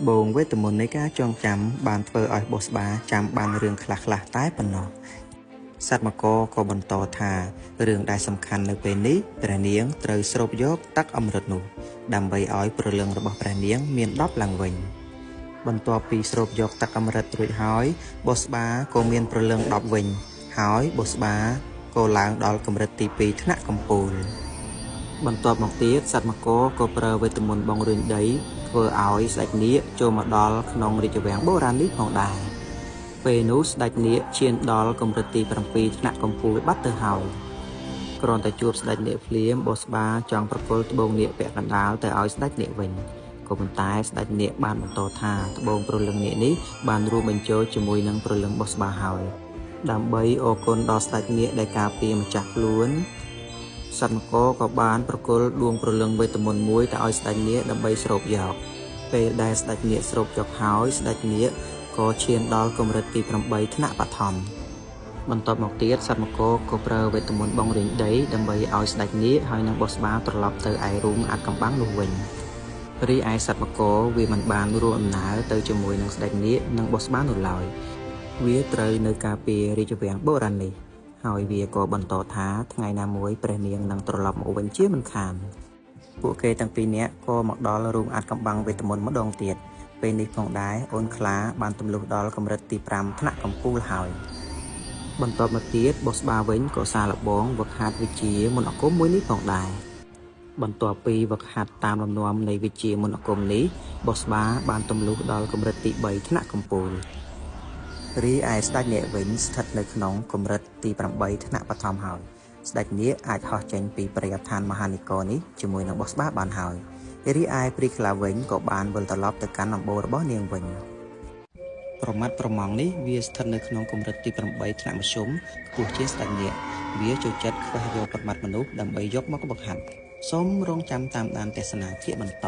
បងវេទមន្តនៃការចងចាំបានធ្វើឲ្យបុស្បាចាំបានរឿងខ្លះៗតែប៉ុណ្ណោះសត្វមកក៏បន្តថារឿងដែលសំខាន់នៅពេលនេះព្រះនាងត្រូវស្រូបយកទឹកអម្រឹតនោះដើម្បីឲ្យព្រលឹងរបស់ព្រះនាងមាន10ឡើងវិញបន្ទាប់ពីស្រូបយកទឹកអម្រឹតរួចហើយបុស្បាក៏មានព្រលឹង10វិញហើយបុស្បាក៏ឡើងដល់កម្រិតទី2ថ្នាក់កំពូលបន្ទាប់មកទៀតសត្វមកក៏ប្រើវេទមន្តបងរឿងដីធ្វើឲ្យស្ដេចនាគចូលមកដល់ក្នុងរាជវាំងបុរាណនេះផងដែរពេលនោះស្ដេចនាគឈានដល់កម្រិតទី7ថ្នាក់កំពូលបាត់ទៅហើយគ្រាន់តែជួបស្ដេចនាគភ្លាមបុស្បាចង់ប្រគល់ត្បូងនាគពាក់កណ្ដាលទៅឲ្យស្ដេចនាគវិញក៏ប៉ុន្តែស្ដេចនាគបានបន្តថាត្បូងព្រលឹងនាគនេះបានរួមបញ្ចូលជាមួយនឹងព្រលឹងបុស្បាហើយដើម្បីអរគុណដល់ស្ដេចនាគដែលការពារម្ចាស់ខ្លួនសត្វមកក៏បានប្រគល់ដួងព្រលឹងវេទមន្តមួយទៅឲ្យស្ដេចនាគដើម្បីស្រូបយកពេលដែលស្ដេចនាគស្រូបយកហើយស្ដេចនាគក៏ឈានដល់កម្រិតទី8ថ្នាក់បឋមបន្ទាប់មកទៀតសត្វមកក៏ប្រើវេទមន្តបងរែងដីដើម្បីឲ្យស្ដេចនាគហើយនឹងបុស្បាត្រឡប់ទៅឯរូងអាថ៌កំបាំងនោះវិញរីឯសត្វមកវាមិនបានរួមដំណើរទៅជាមួយនឹងស្ដេចនាគនិងបុស្បានោះឡើយវាត្រូវនៅការពាររាជវាំងបុរាណនេះហើយវាក៏បន្តថាថ្ងៃណាមួយព្រះនាងនឹងត្រឡប់មកវិញជាមិនខានពួកគេទាំងពីរនាក់ក៏មកដល់រូងអាថ៌កំបាំងវេទមន្តម្ដងទៀតពេលនេះផងដែរអូនខ្លាបានទម្លុះដល់កម្រិតទី5ថ្នាក់កំពូលហើយបន្ទាប់មកទៀតបុស្បាវិញក៏សាកល្បងវឹកហាត់វិជ្ជាមន្តអាគមមួយនេះផងដែរបន្ទាប់ពីវឹកហាត់តាមលំនាំនៃវិជ្ជាមន្តអាគមនេះបុស្បាបានទម្លុះដល់កម្រិតទី3ថ្នាក់កំពូលរីឯស្ដេចនាគវិញស្ថិតនៅក្នុងកម្រិតទី8ថ្នាក់បឋមហើយស្ដេចនាគអាចហោះចេញពីព្រៃឋានមហានិគរនេះជាមួយនឹងបុស្បាបានហើយរីឯព្រីខ្លាវិញក៏បានវិលត្រឡប់ទៅកាន់ដំបូលរបស់នាងវិញប្រមាត់ប្រម៉ង់នេះវាស្ថិតនៅក្នុងកម្រិតទី8ថ្នាក់មធ្យមខ្ពស់ជាស្ដេចនាគវាចូលចិត្តខ្វះយកប្រមាត់មនុស្សដើម្បីយកមកវឹកហាត់សូមរងចាំតាមដានទស្សនាជាបន្ត